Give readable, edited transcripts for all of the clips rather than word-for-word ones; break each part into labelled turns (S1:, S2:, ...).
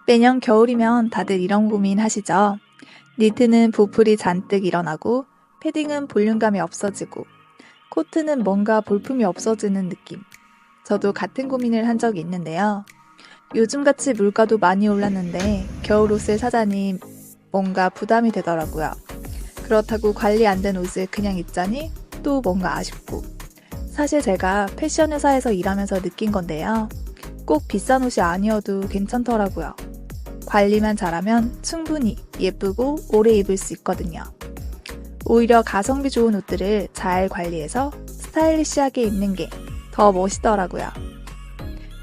S1: 매년 겨울이면 다들 이런 고민 하시죠? 니트는 보풀이 잔뜩 일어나고, 패딩은 볼륨감이 없어지고, 코트는 뭔가 볼품이 없어지는 느낌. 저도 같은 고민을 한 적이 있는데요. 요즘같이 물가도 많이 올랐는데 겨울 옷을 사자니 뭔가 부담이 되더라고요. 그렇다고 관리 안 된 옷을 그냥 입자니 또 뭔가 아쉽고. 사실 제가 패션 회사에서 일하면서 느낀 건데요. 꼭 비싼 옷이 아니어도 괜찮더라고요. 관리만 잘하면 충분히 예쁘고 오래 입을 수 있거든요. 오히려 가성비 좋은 옷들을 잘 관리해서 스타일리시하게 입는 게 더 멋있더라고요.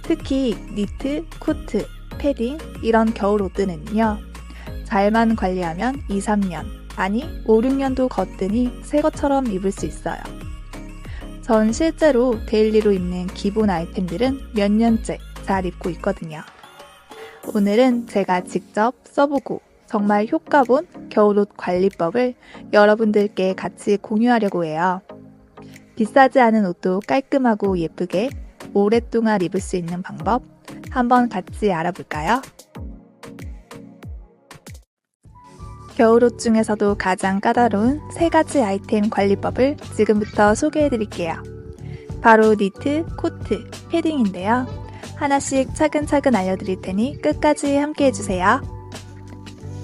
S1: 특히 니트, 코트, 패딩 이런 겨울 옷들은요. 잘만 관리하면 2, 3년, 아니 5, 6년도 거뜬히 새 것처럼 입을 수 있어요. 전 실제로 데일리로 입는 기본 아이템들은 몇 년째 잘 입고 있거든요. 오늘은 제가 직접 써보고 정말 효과본 겨울옷 관리법을 여러분들께 같이 공유하려고 해요. 비싸지 않은 옷도 깔끔하고 예쁘게 오랫동안 입을 수 있는 방법 한번 같이 알아볼까요? 겨울옷 중에서도 가장 까다로운 3가지 아이템 관리법을 지금부터 소개해드릴게요. 바로 니트, 코트, 패딩인데요. 하나씩 차근차근 알려드릴 테니 끝까지 함께 해주세요.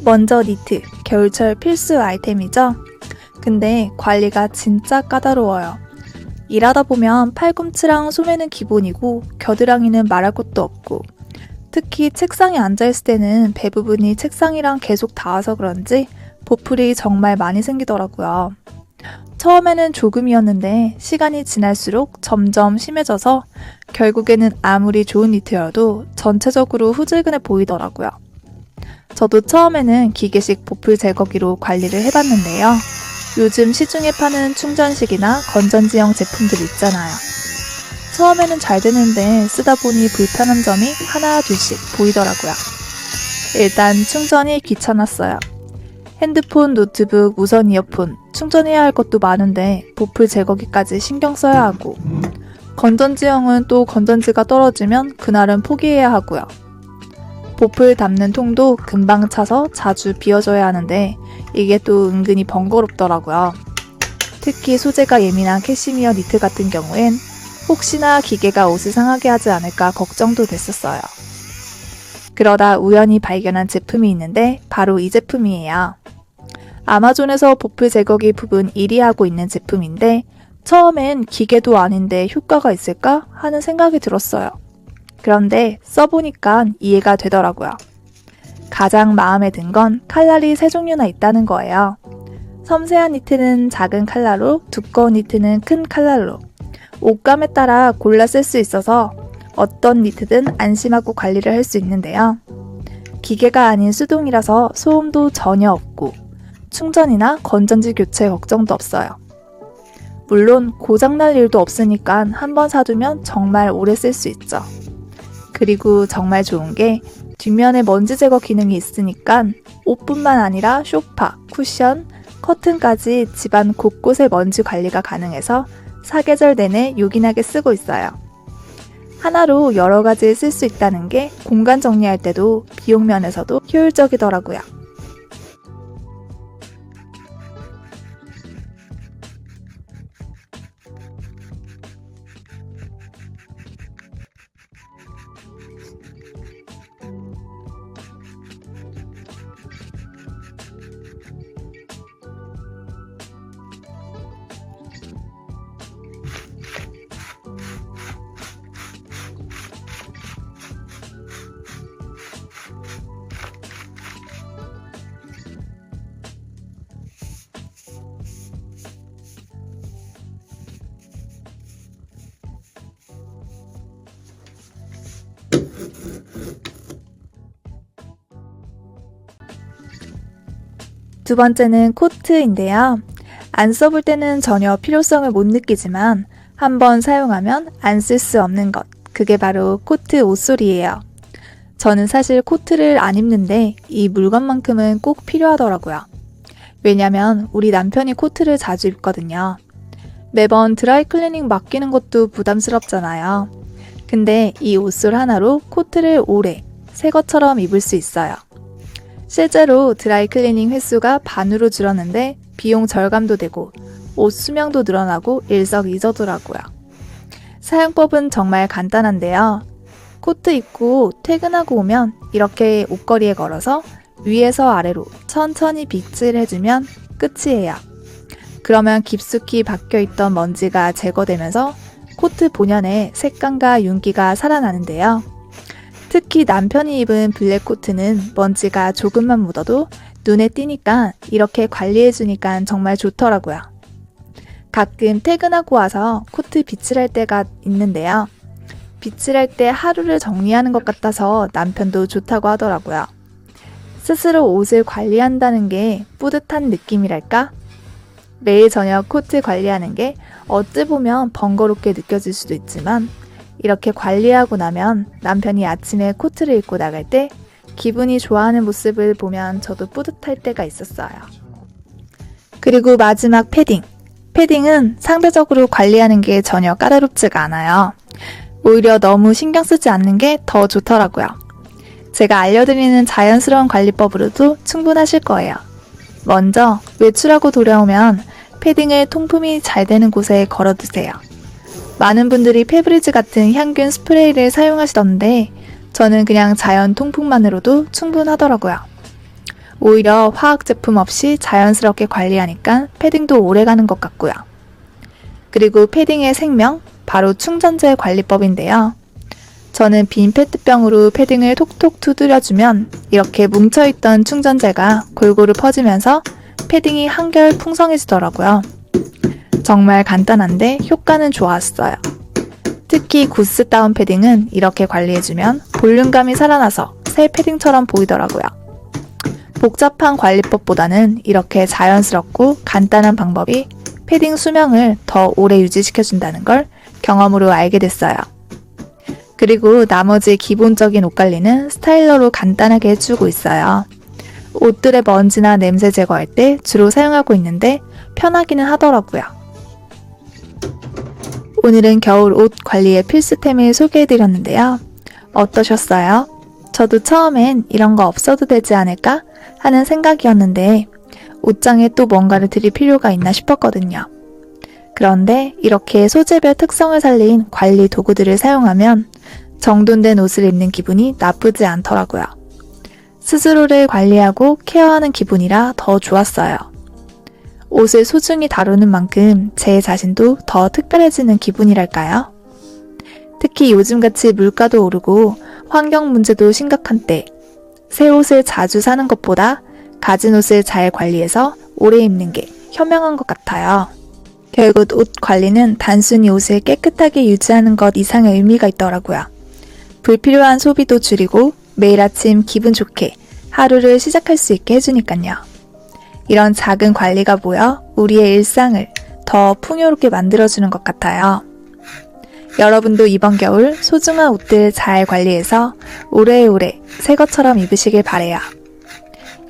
S1: 먼저 니트, 겨울철 필수 아이템이죠. 근데 관리가 진짜 까다로워요. 일하다 보면 팔꿈치랑 소매는 기본이고 겨드랑이는 말할 것도 없고 특히 책상에 앉아있을 때는 배 부분이 책상이랑 계속 닿아서 그런지 보풀이 정말 많이 생기더라고요. 처음에는 조금이었는데 시간이 지날수록 점점 심해져서 결국에는 아무리 좋은 니트여도 전체적으로 후질근해 보이더라고요. 저도 처음에는 기계식 보풀 제거기로 관리를 해봤는데요. 요즘 시중에 파는 충전식이나 건전지형 제품들 있잖아요. 처음에는 잘 되는데 쓰다 보니 불편한 점이 하나 둘씩 보이더라고요. 일단 충전이 귀찮았어요. 핸드폰, 노트북, 무선 이어폰 충전해야 할 것도 많은데 보풀 제거기까지 신경 써야 하고 건전지형은 또 건전지가 떨어지면 그날은 포기해야 하고요. 보풀 담는 통도 금방 차서 자주 비워줘야 하는데 이게 또 은근히 번거롭더라고요. 특히 소재가 예민한 캐시미어 니트 같은 경우엔 혹시나 기계가 옷을 상하게 하지 않을까 걱정도 됐었어요. 그러다 우연히 발견한 제품이 있는데 바로 이 제품이에요. 아마존에서 보풀 제거기 부분 1위 하고 있는 제품인데 처음엔 기계도 아닌데 효과가 있을까 하는 생각이 들었어요. 그런데 써보니까 이해가 되더라고요. 가장 마음에 든 건 칼날이 3종류나 있다는 거예요. 섬세한 니트는 작은 칼날로, 두꺼운 니트는 큰 칼날로 옷감에 따라 골라 쓸 수 있어서 어떤 니트든 안심하고 관리를 할 수 있는데요. 기계가 아닌 수동이라서 소음도 전혀 없고 충전이나 건전지 교체 걱정도 없어요. 물론 고장날 일도 없으니까 한번 사두면 정말 오래 쓸 수 있죠. 그리고 정말 좋은 게 뒷면에 먼지 제거 기능이 있으니까 옷뿐만 아니라 소파, 쿠션, 커튼까지 집안 곳곳의 먼지 관리가 가능해서 사계절 내내 요긴하게 쓰고 있어요. 하나로 여러 가지 쓸 수 있다는 게 공간 정리할 때도 비용 면에서도 효율적이더라고요. 두 번째는 코트인데요. 안 써볼 때는 전혀 필요성을 못 느끼지만 한번 사용하면 안 쓸 수 없는 것, 그게 바로 코트 옷솔이에요. 저는 사실 코트를 안 입는데 이 물건만큼은 꼭 필요하더라고요. 왜냐면 우리 남편이 코트를 자주 입거든요. 매번 드라이 클리닝 맡기는 것도 부담스럽잖아요. 근데 이 옷솔 하나로 코트를 오래, 새 것처럼 입을 수 있어요. 실제로 드라이클리닝 횟수가 반으로 줄었는데 비용 절감도 되고 옷 수명도 늘어나고 일석이조더라고요. 사용법은 정말 간단한데요. 코트 입고 퇴근하고 오면 이렇게 옷걸이에 걸어서 위에서 아래로 천천히 빗질 해주면 끝이에요. 그러면 깊숙이 박혀있던 먼지가 제거되면서 코트 본연의 색감과 윤기가 살아나는데요. 특히 남편이 입은 블랙 코트는 먼지가 조금만 묻어도 눈에 띄니까 이렇게 관리해주니까 정말 좋더라고요. 가끔 퇴근하고 와서 코트 빗질할 때가 있는데요. 빗질할 때 하루를 정리하는 것 같아서 남편도 좋다고 하더라고요. 스스로 옷을 관리한다는 게 뿌듯한 느낌이랄까? 매일 저녁 코트 관리하는 게 어찌 보면 번거롭게 느껴질 수도 있지만 이렇게 관리하고 나면 남편이 아침에 코트를 입고 나갈 때 기분이 좋아하는 모습을 보면 저도 뿌듯할 때가 있었어요. 그리고 마지막 패딩. 패딩은 상대적으로 관리하는 게 전혀 까다롭지가 않아요. 오히려 너무 신경 쓰지 않는 게 더 좋더라고요. 제가 알려드리는 자연스러운 관리법으로도 충분하실 거예요. 먼저 외출하고 돌아오면 패딩을 통풍이 잘 되는 곳에 걸어두세요. 많은 분들이 페브리즈 같은 향균 스프레이를 사용하시던데 저는 그냥 자연 통풍만으로도 충분하더라고요. 오히려 화학 제품 없이 자연스럽게 관리하니까 패딩도 오래가는 것 같고요. 그리고 패딩의 생명, 바로 충전재 관리법인데요. 저는 빈 페트병으로 패딩을 톡톡 두드려주면 이렇게 뭉쳐있던 충전재가 골고루 퍼지면서 패딩이 한결 풍성해지더라고요. 정말 간단한데 효과는 좋았어요. 특히 구스 다운 패딩은 이렇게 관리해주면 볼륨감이 살아나서 새 패딩처럼 보이더라고요. 복잡한 관리법보다는 이렇게 자연스럽고 간단한 방법이 패딩 수명을 더 오래 유지시켜준다는 걸 경험으로 알게 됐어요. 그리고 나머지 기본적인 옷관리는 스타일러로 간단하게 해주고 있어요. 옷들의 먼지나 냄새 제거할 때 주로 사용하고 있는데 편하기는 하더라고요. 오늘은 겨울 옷 관리의 필수템을 소개해드렸는데요. 어떠셨어요? 저도 처음엔 이런 거 없어도 되지 않을까 하는 생각이었는데 옷장에 또 뭔가를 들일 필요가 있나 싶었거든요. 그런데 이렇게 소재별 특성을 살린 관리 도구들을 사용하면 정돈된 옷을 입는 기분이 나쁘지 않더라고요. 스스로를 관리하고 케어하는 기분이라 더 좋았어요. 옷을 소중히 다루는 만큼 제 자신도 더 특별해지는 기분이랄까요? 특히 요즘같이 물가도 오르고 환경 문제도 심각한 때, 새 옷을 자주 사는 것보다 가진 옷을 잘 관리해서 오래 입는 게 현명한 것 같아요. 결국 옷 관리는 단순히 옷을 깨끗하게 유지하는 것 이상의 의미가 있더라고요. 불필요한 소비도 줄이고 매일 아침 기분 좋게 하루를 시작할 수 있게 해주니까요. 이런 작은 관리가 모여 우리의 일상을 더 풍요롭게 만들어주는 것 같아요. 여러분도 이번 겨울 소중한 옷들 잘 관리해서 오래오래 새 것처럼 입으시길 바래요.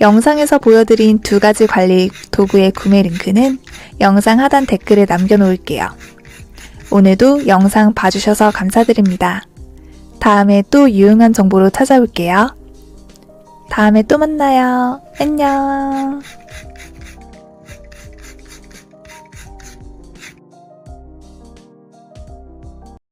S1: 영상에서 보여드린 2가지 관리 도구의 구매 링크는 영상 하단 댓글에 남겨놓을게요. 오늘도 영상 봐주셔서 감사드립니다. 다음에 또 유용한 정보로 찾아올게요. 다음에 또 만나요. 안녕.